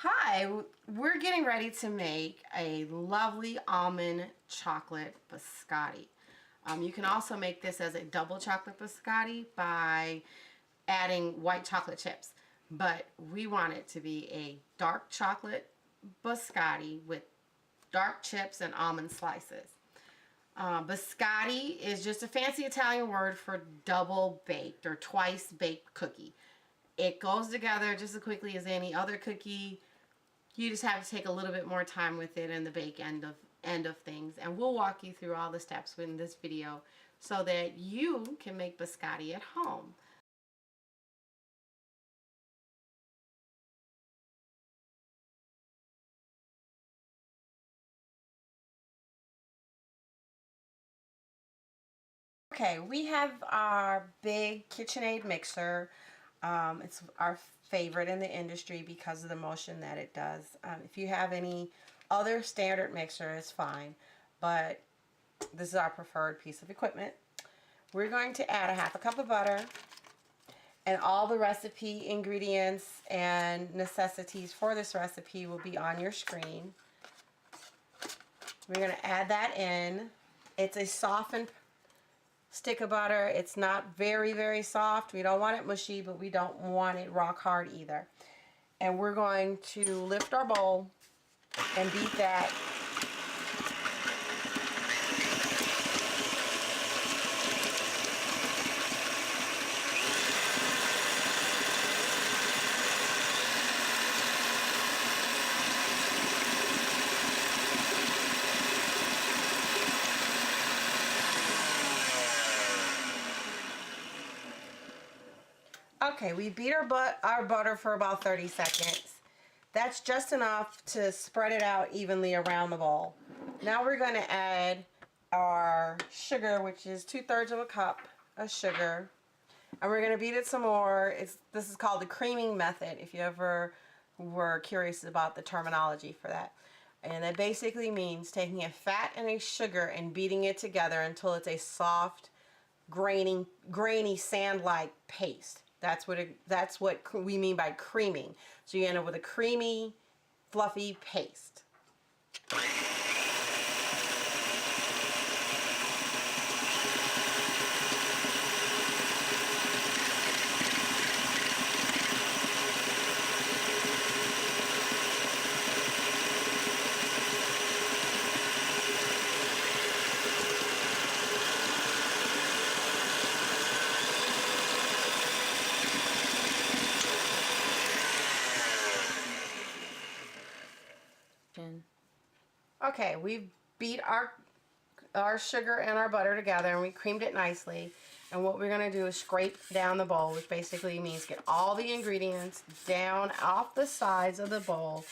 Hi, we're getting ready to make a lovely almond chocolate biscotti. You can also make this as a double chocolate biscotti by adding white chocolate chips. But we want it to be a dark chocolate biscotti with dark chips and almond slices. Biscotti is just a fancy Italian word for double baked or twice baked cookie. It goes together just as quickly as any other cookie. You just have to take a little bit more time with it in the bake end of things, and we'll walk you through all the steps in this video so that you can make biscotti at home. Okay, we have our big KitchenAid mixer. It's our favorite in the industry because of the motion that it does. If you have any other standard mixer, it's fine, but this is our preferred piece of equipment. We're going to add a half a cup of butter, and all the recipe ingredients and necessities for this recipe will be on your screen. We're going to add that in. It's a softened stick of butter. It's not very soft. We don't want it mushy, but we don't want it rock hard either. And we're going to lift our bowl and beat that Okay, we beat our butter for about 30 seconds. That's just enough to spread it out evenly around the bowl. Now we're going to add our sugar, which is 2/3 of a cup of sugar. And we're going to beat it some more. This is called the creaming method, if you ever were curious about the terminology for that. And that basically means taking a fat and a sugar and beating it together until it's a soft, grainy sand-like paste. That's what we mean by creaming. So you end up with a creamy, fluffy paste. Okay, we beat our sugar and our butter together, and we creamed it nicely. And what we're going to do is scrape down the bowl, which basically means get all the ingredients down off the sides of the bowl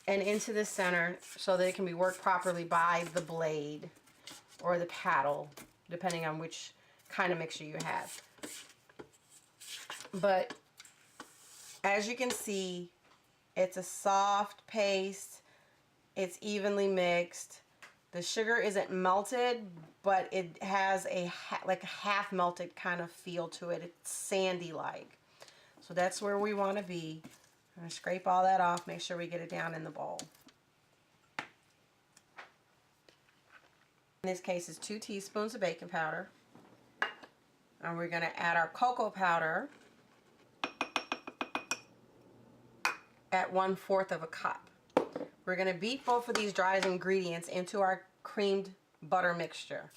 and into the center so that it can be worked properly by the blade or the paddle, depending on which kind of mixer you have. But as you can see, it's a soft paste. It's evenly mixed. The sugar isn't melted, but it has like a half melted kind of feel to it. It's sandy like. So that's where we want to be. I'm going to scrape all that off, make sure we get it down in the bowl. In this case is 2 teaspoons of baking powder. And we're going to add our cocoa powder at 1/4 of a cup. We're going to beat both of these dry ingredients into our creamed butter mixture.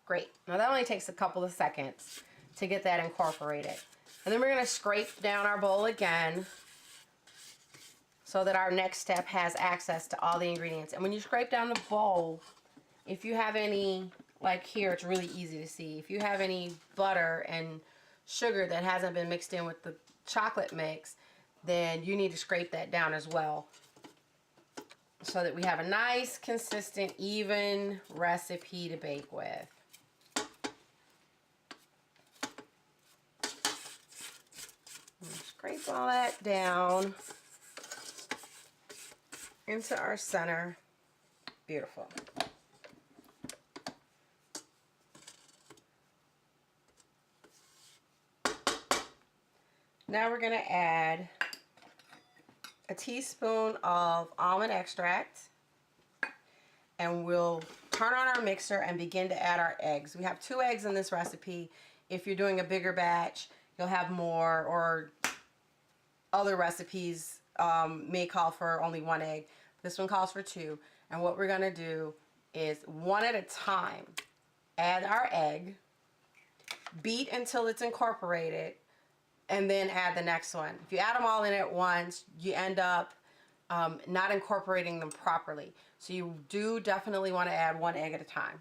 Great. Now that only takes a couple of seconds to get that incorporated. And then we're going to scrape down our bowl again so that our next step has access to all the ingredients. And when you scrape down the bowl, if you have any, like here, it's really easy to see. If you have any butter and sugar that hasn't been mixed in with the chocolate mix, then you need to scrape that down as well so that we have a nice, consistent, even recipe to bake with. Scrape all that down into our center. Beautiful. Now we're going to add a teaspoon of almond extract, and we'll turn on our mixer and begin to add our eggs. We have 2 eggs in this recipe. If you're doing a bigger batch, you'll have more, or other recipes may call for only 1 egg. This one calls for 2. And what we're going to do is, one at a time, add our egg, beat until it's incorporated, and then add the next one. If you add them all in at once, you end up not incorporating them properly. So you do definitely want to add 1 egg at a time.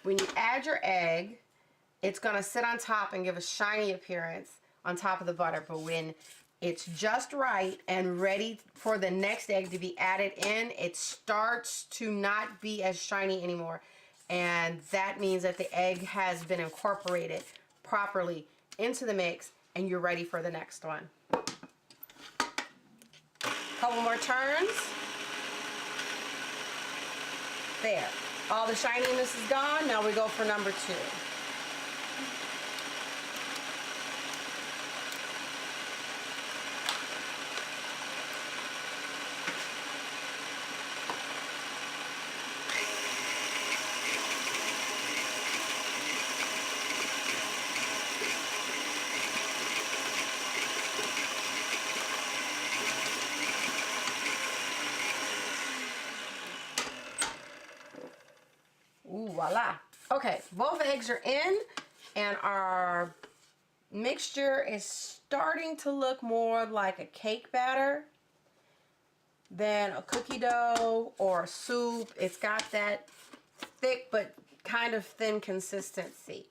When you add your egg, it's going to sit on top and give a shiny appearance on top of the butter. But when it's just right and ready for the next egg to be added in, it starts to not be as shiny anymore. And that means that the egg has been incorporated properly into the mix, and you're ready for the next one. Couple more turns. There. All the shininess is gone. Now we go for number 2. Ooh, voila. Okay, both eggs are in, and our mixture is starting to look more like a cake batter than a cookie dough or soup. It's got that thick but kind of thin consistency,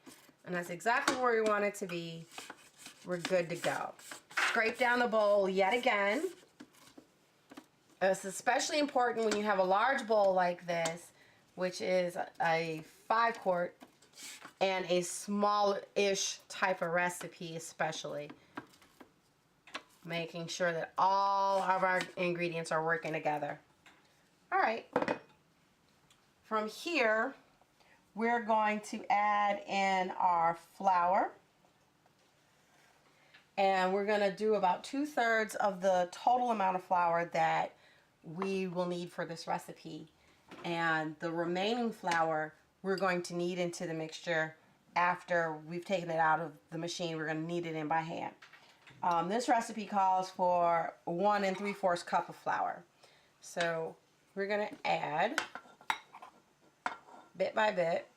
and that's exactly where we want it to be. We're good to go. Scrape down the bowl yet again. It's especially important when you have a large bowl like this, which is a 5-quart, and a small-ish type of recipe, especially. Making sure that all of our ingredients are working together. All right. From here, we're going to add in our flour. And we're going to do about 2/3 of the total amount of flour that we will need for this recipe. And the remaining flour we're going to knead into the mixture after we've taken it out of the machine. We're going to knead it in by hand. This recipe calls for 1 3/4 cup of flour. So we're going to add bit by bit.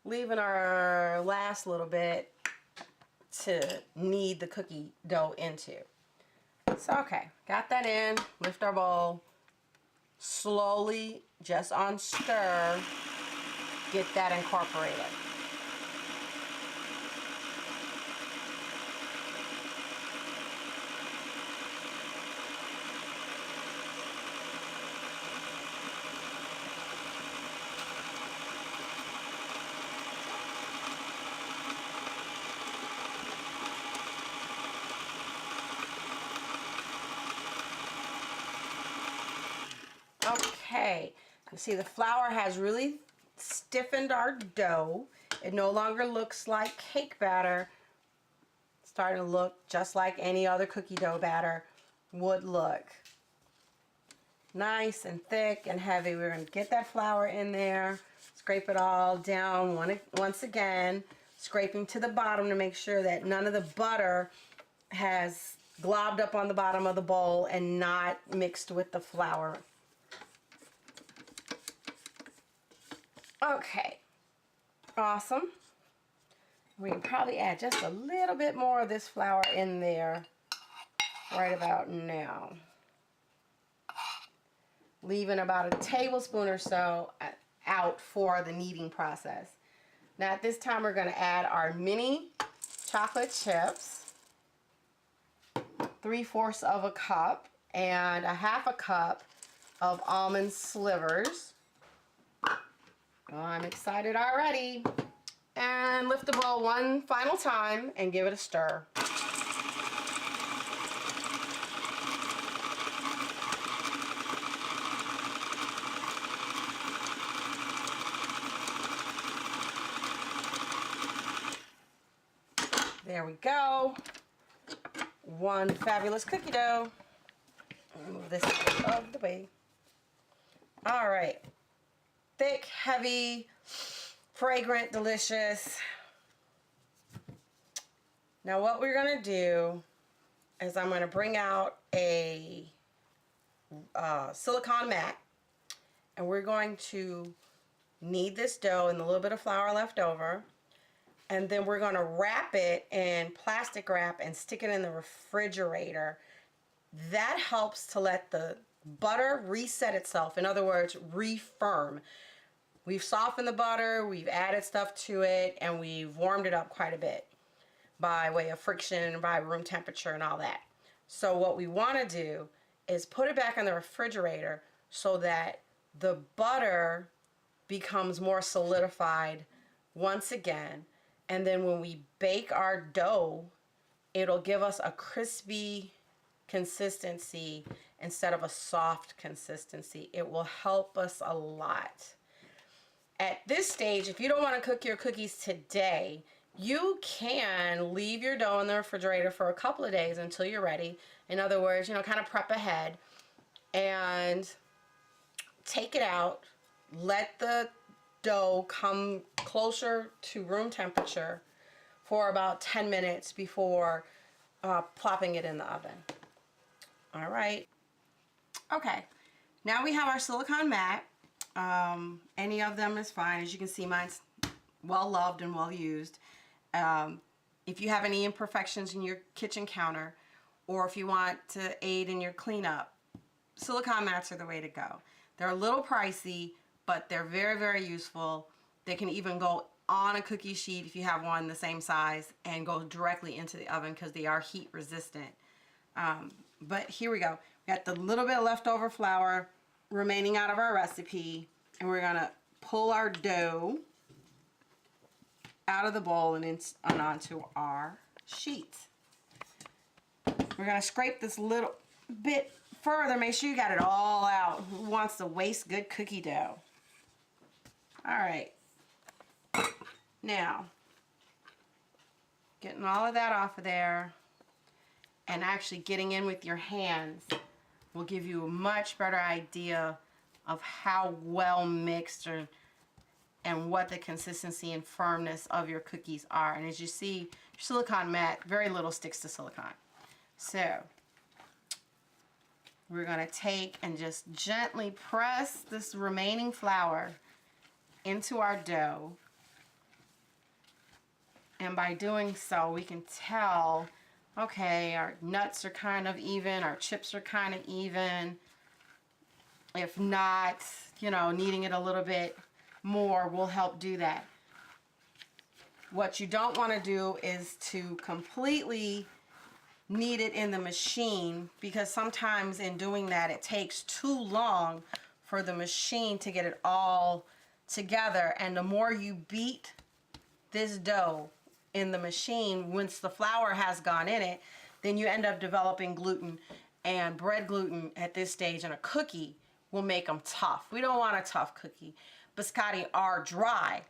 Leaving our last little bit to knead the cookie dough into. So okay, got that in. Lift our bowl. Slowly, just on stir, get that incorporated. Okay, you see the flour has really stiffened our dough. It no longer looks like cake batter. It's starting to look just like any other cookie dough batter would look. Nice and thick and heavy. We're going to get that flour in there, scrape it all down once again, scraping to the bottom to make sure that none of the butter has globbed up on the bottom of the bowl and not mixed with the flour. Okay, awesome. We can probably add just a little bit more of this flour in there right about now. Leaving about a tablespoon or so out for the kneading process. Now at this time we're going to add our mini chocolate chips, 3/4 of a cup, and a 1/2 cup of almond slivers. Oh, I'm excited already. And lift the bowl one final time and give it a stir. There we go. One fabulous cookie dough. Move this out of the way. All right. Thick, heavy, fragrant, delicious. Now what we're going to do is I'm going to bring out a silicone mat, and we're going to knead this dough and a little bit of flour left over, and then we're going to wrap it in plastic wrap and stick it in the refrigerator. That helps to let the butter reset itself. In other words, refirm. We've softened the butter, we've added stuff to it, and we've warmed it up quite a bit by way of friction, by room temperature and all that. So what we want to do is put it back in the refrigerator so that the butter becomes more solidified once again. And then when we bake our dough, it'll give us a crispy consistency instead of a soft consistency. It will help us a lot. At this stage, if you don't want to cook your cookies today, you can leave your dough in the refrigerator for a couple of days until you're ready. In other words, you know, kind of prep ahead and take it out. Let the dough come closer to room temperature for about 10 minutes before plopping it in the oven. All right. Okay. Now we have our silicone mat. Any of them is fine. As you can see, mine's well loved and well used. If you have any imperfections in your kitchen counter, or if you want to aid in your cleanup, silicone mats are the way to go. They're a little pricey, but they're very, very useful. They can even go on a cookie sheet if you have one the same size and go directly into the oven because they are heat resistant. But here we go. We got the little bit of leftover flour remaining out of our recipe, and we're gonna pull our dough out of the bowl and onto our sheet. We're gonna scrape this little bit further. Make sure you got it all out. Who wants to waste good cookie dough? All right. Now, getting all of that off of there and actually getting in with your hands will give you a much better idea of how well mixed and what the consistency and firmness of your cookies are. And as you see, your silicone mat, very little sticks to silicone. So we're going to take and just gently press this remaining flour into our dough. And by doing so, we can tell, okay, our nuts are kind of even, our chips are kind of even. If not, you know, kneading it a little bit more will help do that. What you don't want to do is to completely knead it in the machine, because sometimes in doing that it takes too long for the machine to get it all together. And the more you beat this dough in the machine, once the flour has gone in it, then you end up developing gluten, and bread gluten at this stage in a cookie will make them tough. We don't want a tough cookie. Biscotti are dry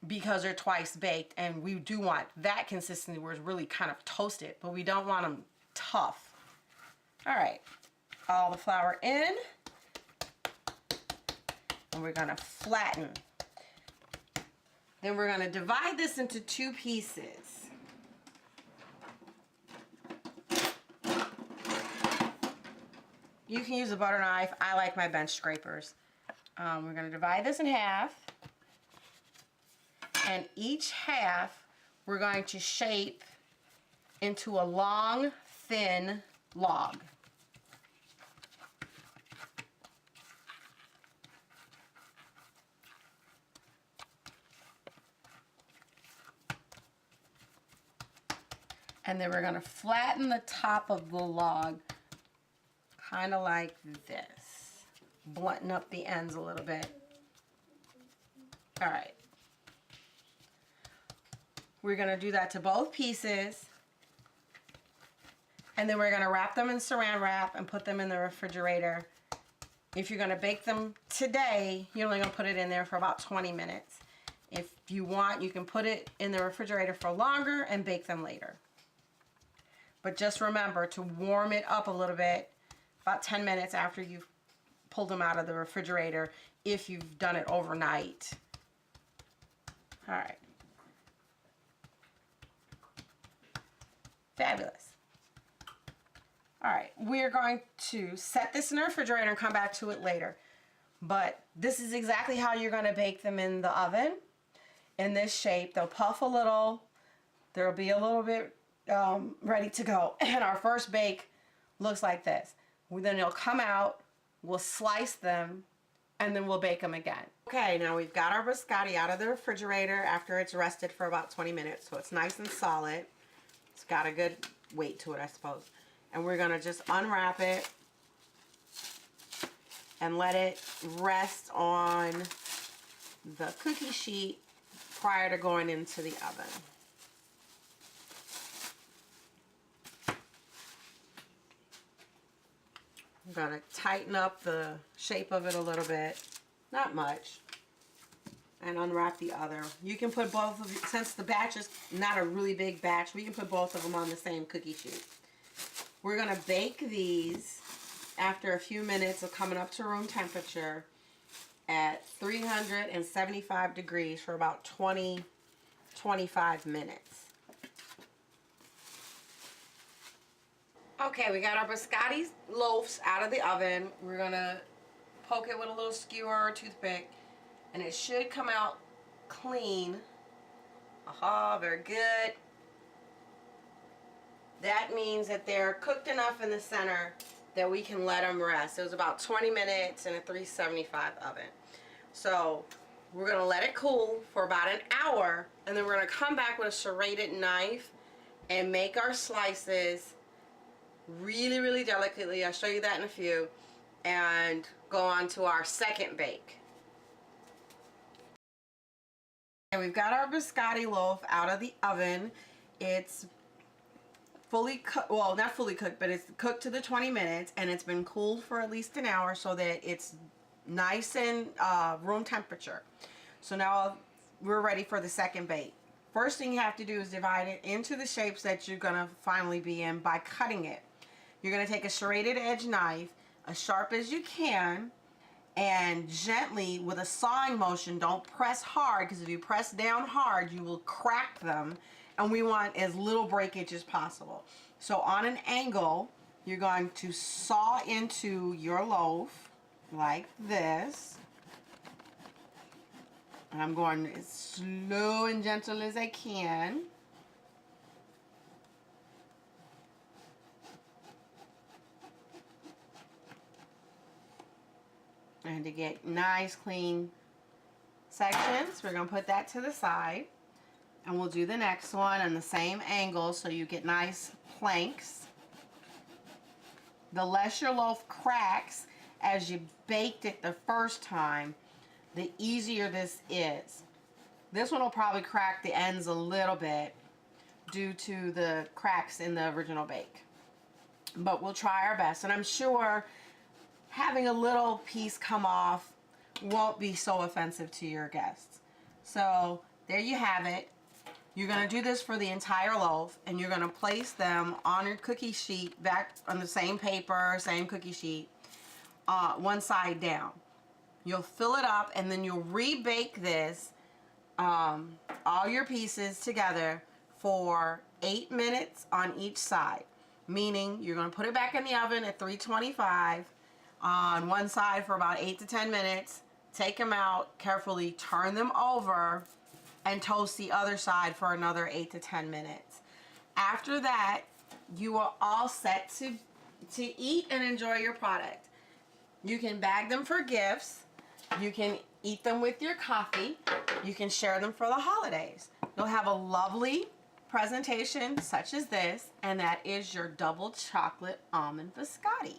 because they're twice baked, and we do want that consistency where it's really kind of toasted, but we don't want them tough. All right, all the flour in, and we're gonna flatten. Then we're gonna divide this into 2 pieces. You can use a butter knife. I like my bench scrapers. We're gonna divide this in half, And each half we're going to shape into a long, thin log. And then we're going to flatten the top of the log, kind of like this. Blunting up the ends a little bit. All right. We're going to do that to both pieces. And then we're going to wrap them in saran wrap and put them in the refrigerator. If you're going to bake them today, you're only going to put it in there for about 20 minutes. If you want, you can put it in the refrigerator for longer and bake them later. But just remember to warm it up a little bit, about 10 minutes after you've pulled them out of the refrigerator, if you've done it overnight. All right. Fabulous. All right, we're going to set this in the refrigerator and come back to it later. But this is exactly how you're going to bake them in the oven. In this shape, they'll puff a little. There'll be a little bit ready to go. And our first bake looks like this. Then they'll come out, we'll slice them, and then we'll bake them again. Okay, now we've got our biscotti out of the refrigerator after it's rested for about 20 minutes, so it's nice and solid. It's got a good weight to it, I suppose. And we're gonna just unwrap it and let it rest on the cookie sheet prior to going into the oven. I'm gonna tighten up the shape of it a little bit, not much, and unwrap the other. You can put both of them, since the batch is not a really big batch, we can put both of them on the same cookie sheet. We're gonna bake these after a few minutes of coming up to room temperature at 375 degrees for about 20-25 minutes. Okay, we got our biscotti loaves out of the oven. We're gonna poke it with a little skewer or toothpick, and it should come out clean. Aha, very good. That means that they're cooked enough in the center that we can let them rest. It was about 20 minutes in a 375 oven. So we're gonna let it cool for about an hour, and then we're gonna come back with a serrated knife and make our slices really, really delicately. I'll show you that in a few, and go on to our second bake. And we've got our biscotti loaf out of the oven. It's fully cooked, well, not fully cooked, but it's cooked to the 20 minutes, and it's been cooled for at least an hour so that it's nice and room temperature. So now we're ready for the second bake. First thing you have to do is divide it into the shapes that you're gonna finally be in by cutting it. You're gonna take a serrated edge knife, as sharp as you can, and gently with a sawing motion, don't press hard, because if you press down hard, you will crack them, and we want as little breakage as possible. So on an angle, you're going to saw into your loaf like this. And I'm going as slow and gentle as I can. And to get nice clean sections, we're going to put that to the side. And we'll do the next one on the same angle so you get nice planks. The less your loaf cracks as you baked it the first time, the easier this is. This one will probably crack the ends a little bit due to the cracks in the original bake. But we'll try our best, and I'm sure having a little piece come off won't be so offensive to your guests. So there you have it. You're going to do this for the entire loaf, and you're going to place them on your cookie sheet, back on the same paper, same cookie sheet, one side down. You'll fill it up, and then you'll rebake this, all your pieces together, for 8 minutes on each side. Meaning you're going to put it back in the oven at 325 on one side for about 8 to 10 minutes. Take them out carefully, turn them over, and toast the other side for another 8 to 10 minutes. After that, you are all set to eat and enjoy your product. You can bag them for gifts. You can eat them with your coffee. You can share them for the holidays. You'll have a lovely presentation such as this, and that is your double chocolate almond biscotti.